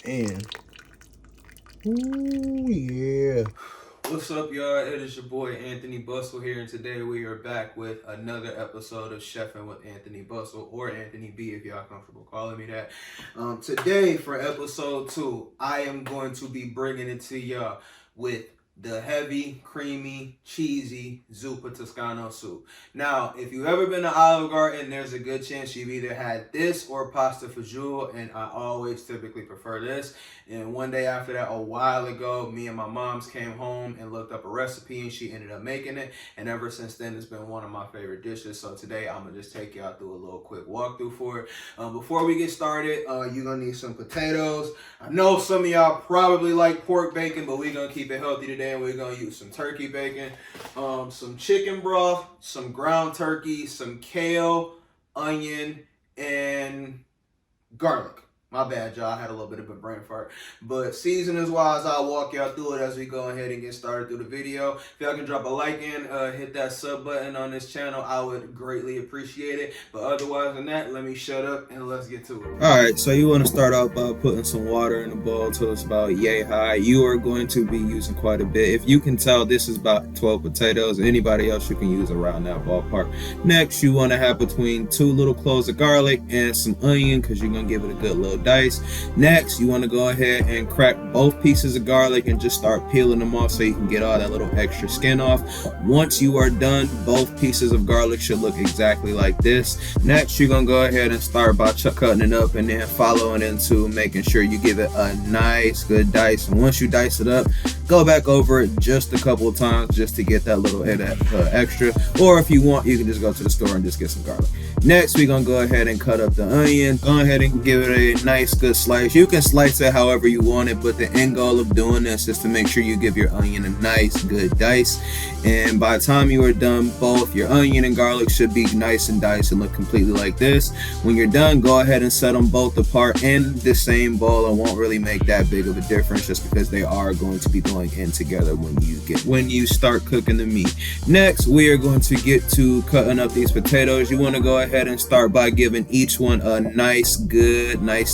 And ooh yeah. What's up, y'all? It is your boy Anthony Bussell here, and today we are back with another episode of Chefing with Anthony Bussell, or Anthony B if y'all comfortable calling me that. Today for episode 2, I am going to be bringing it to y'all with the heavy, creamy, cheesy Zuppa-Tuscano Soup. Now, if you've ever been to Olive Garden, there's a good chance you've either had this or pasta fagioli, and I always typically prefer this. And one day after that, a while ago, me and my moms came home and looked up a recipe, and she ended up making it. And ever since then, it's been one of my favorite dishes. So today, I'm going to just take y'all through a little quick walkthrough for it. Before we get started, you're going to need some potatoes. I know some of y'all probably like pork bacon, but we're going to keep it healthy today. And we're going to use some turkey bacon, some chicken broth, some ground turkey, some kale, onion, and garlic. My bad, y'all. I had a little bit of a brain fart. But seasonings wise, I'll walk y'all through it as we go ahead and get started through the video. If y'all can drop a like in, hit that sub button on this channel, I would greatly appreciate it. But otherwise than that, let me shut up and let's get to it. Alright, so you want to start off by putting some water in the bowl till it's about yay high. You are going to be using quite a bit. If you can tell, this is about 12 potatoes. Anybody else, you can use around that ballpark. Next, you want to have between 2 little cloves of garlic and some onion, because you're going to give it a good little dice. Next, you want to go ahead and crack both pieces of garlic and just start peeling them off so you can get all that little extra skin off. Once you are done, both pieces of garlic should look exactly like this. Next, you're going to go ahead and start by cutting it up and then following into making sure you give it a nice good dice. And once you dice it up, go back over it just a couple of times just to get that little extra. Or if you want, you can just go to the store and just get some garlic. Next, we're going to go ahead and cut up the onion. Go ahead and give it a nice good slice. You can slice it however you want it, but the end goal of doing this is to make sure you give your onion a nice good dice. And by the time you are done, both your onion and garlic should be nice and diced and look completely like this. When you're done, go ahead and set them both apart in the same bowl. It won't really make that big of a difference just because they are going to be going in together when you start cooking the meat. Next, we are going to get to cutting up these potatoes. You want to go ahead and start by giving each one a nice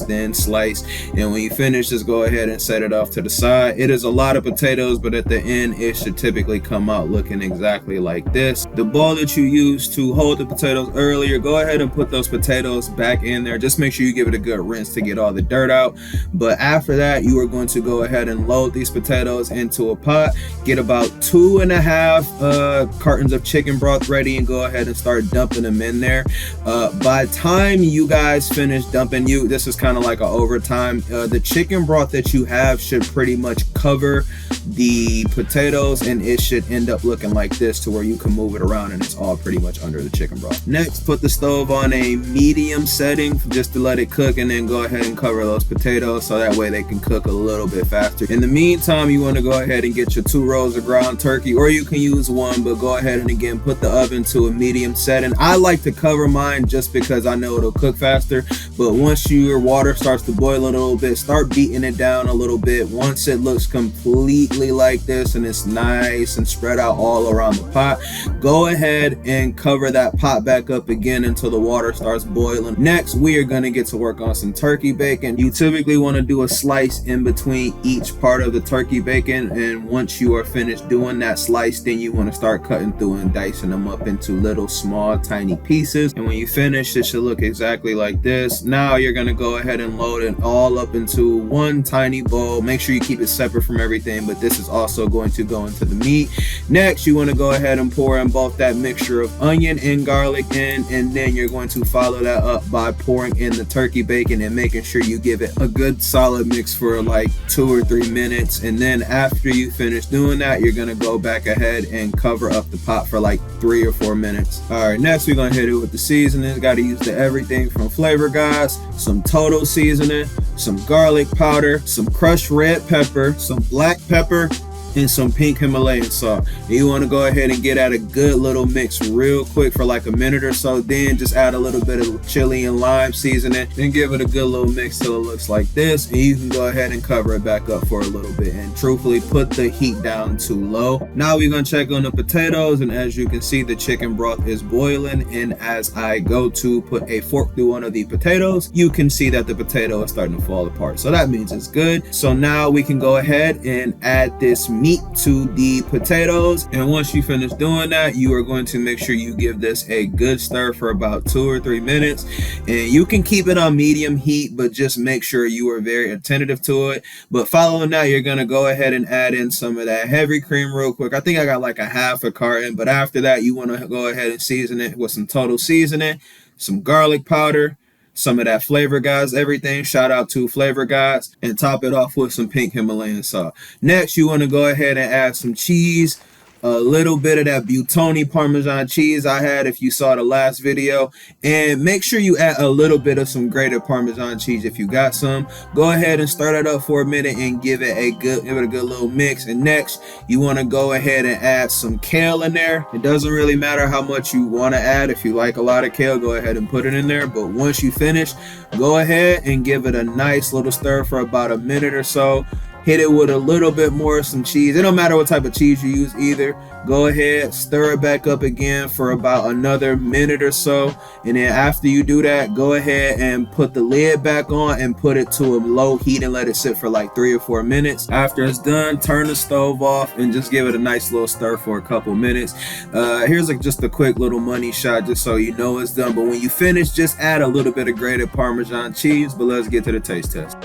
thin slice, and when you finish, just go ahead and set it off to the side. It is a lot of potatoes, but at the end it should typically come out looking exactly like this. The bowl that you used to hold the potatoes earlier, go ahead and put those potatoes back in there. Just make sure you give it a good rinse to get all the dirt out. But after that, you are going to go ahead and load these potatoes into a pot. Get about 2.5 cartons of chicken broth ready and go ahead and start dumping them in there. By the time you guys finish dumping, this is kind of like an overtime. The chicken broth that you have should pretty much cover the potatoes, and it should end up looking like this to where you can move it around and it's all pretty much under the chicken broth. Next, put the stove on a medium setting just to let it cook, and then go ahead and cover those potatoes so that way they can cook a little bit faster. In the meantime, you want to go ahead and get your 2 rolls of ground turkey, or you can use 1, but go ahead and again put the oven to a medium setting. I like to cover mine just because I know it'll cook faster, but once your water starts to boil a little bit, start beating it down a little bit. Once it looks completely like this and it's nice and spread out all around the pot, go ahead and cover that pot back up again until the water starts boiling. Next, we are going to get to work on some turkey bacon. You typically want to do a slice in between each part of the turkey bacon, and once you are finished doing that slice, then you want to start cutting through and dicing them up into little small tiny pieces. And when you finish, it should look exactly like this. Now you're going to go ahead and load it all up into one tiny bowl. Make sure you keep it separate from everything, but this is also going to go into the meat. Next, you want to go ahead and pour in both that mixture of onion and garlic in, and then you're going to follow that up by pouring in the turkey bacon and making sure you give it a good solid mix for like 2 or 3 minutes. And then after you finish doing that, you're going to go back ahead and cover up the pot for like 3 or 4 minutes. All right, next we're going to hit it with the seasonings. Got to use the everything from Flavor Guys, some total seasoning, some garlic powder, some crushed red pepper, some black pepper, and some pink Himalayan salt. And you want to go ahead and get at a good little mix real quick for like a minute or so. Then just add a little bit of chili and lime seasoning and give it a good little mix till it looks like this. And you can go ahead and cover it back up for a little bit. And truthfully, put the heat down to low. Now we're going to check on the potatoes. And as you can see, the chicken broth is boiling. And as I go to put a fork through one of the potatoes, you can see that the potato is starting to fall apart. So that means it's good. So now we can go ahead and add this meat to the potatoes. And once you finish doing that, you are going to make sure you give this a good stir for about 2 or 3 minutes. And you can keep it on medium heat, but just make sure you are very attentive to it. But following that, you're going to go ahead and add in some of that heavy cream real quick. I think I got like a half a carton, but after that, you want to go ahead and season it with some total seasoning, some garlic powder, some of that Flavor Guys everything. Shout out to Flavor Guys. And top it off with some pink Himalayan salt. Next, you want to go ahead and add some cheese. A little bit of that Buitoni Parmesan cheese I had if you saw the last video. And make sure you add a little bit of some grated Parmesan cheese if you got some. Go ahead and stir it up for a minute and give it a good little mix. And next, you want to go ahead and add some kale in there. It doesn't really matter how much you want to add. If you like a lot of kale, go ahead and put it in there. But once you finish, go ahead and give it a nice little stir for about a minute or so. Hit it with a little bit more of some cheese. It don't matter what type of cheese you use either. Go ahead, stir it back up again for about another minute or so. And then after you do that, go ahead and put the lid back on and put it to a low heat and let it sit for like 3 or 4 minutes. After it's done, turn the stove off and just give it a nice little stir for a couple minutes. Here's just a quick little money shot just so you know it's done. But when you finish, just add a little bit of grated Parmesan cheese. But let's get to the taste test.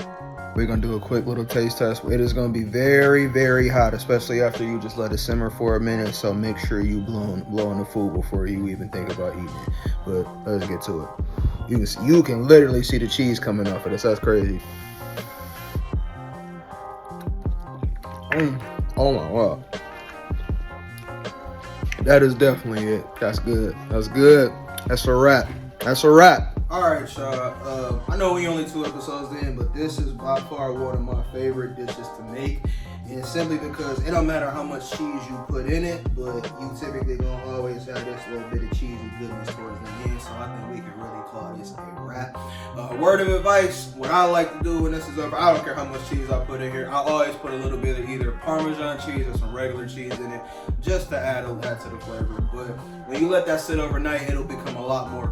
We're going to do a quick little taste test. It is going to be very, very hot, especially after you just let it simmer for a minute. So make sure you blow in the food before you even think about eating it. But let's get to it. You can literally see the cheese coming off of this. That's crazy. Oh my God. That is definitely it. That's good. That's good. That's a wrap. That's a wrap. All right, y'all. I know we only 2 episodes in, but this is by far one of my favorite dishes to make. And simply because it don't matter how much cheese you put in it, but you typically gonna always have this little bit of cheesy goodness towards the end. So I think we can really call this a wrap. Word of advice, what I like to do when this is over, I don't care how much cheese I put in here. I always put a little bit of either Parmesan cheese or some regular cheese in it just to add to the flavor. But when you let that sit overnight, it'll become a lot more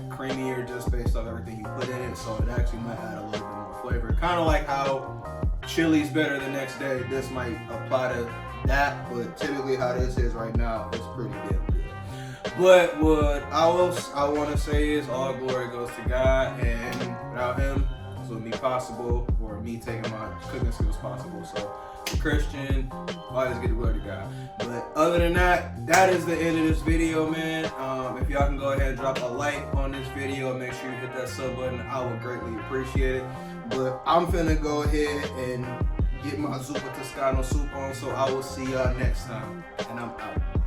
creamier just based off everything you put in it. So it actually might add a little bit more flavor. Kind of like how chili's better the next day. This might apply to that, but typically how this is right now is pretty damn good. But what I want to say is all glory goes to God, and without Him, this wouldn't be possible, or me taking my cooking skills possible. So, a Christian, always give the glory to God. But other than that, that is the end of this video, man. If y'all can go ahead and drop a like on this video, make sure you hit that sub button. I would greatly appreciate it. But I'm finna go ahead and get my Zuppa-Tuscano Soup on, so I will see y'all next time. And I'm out.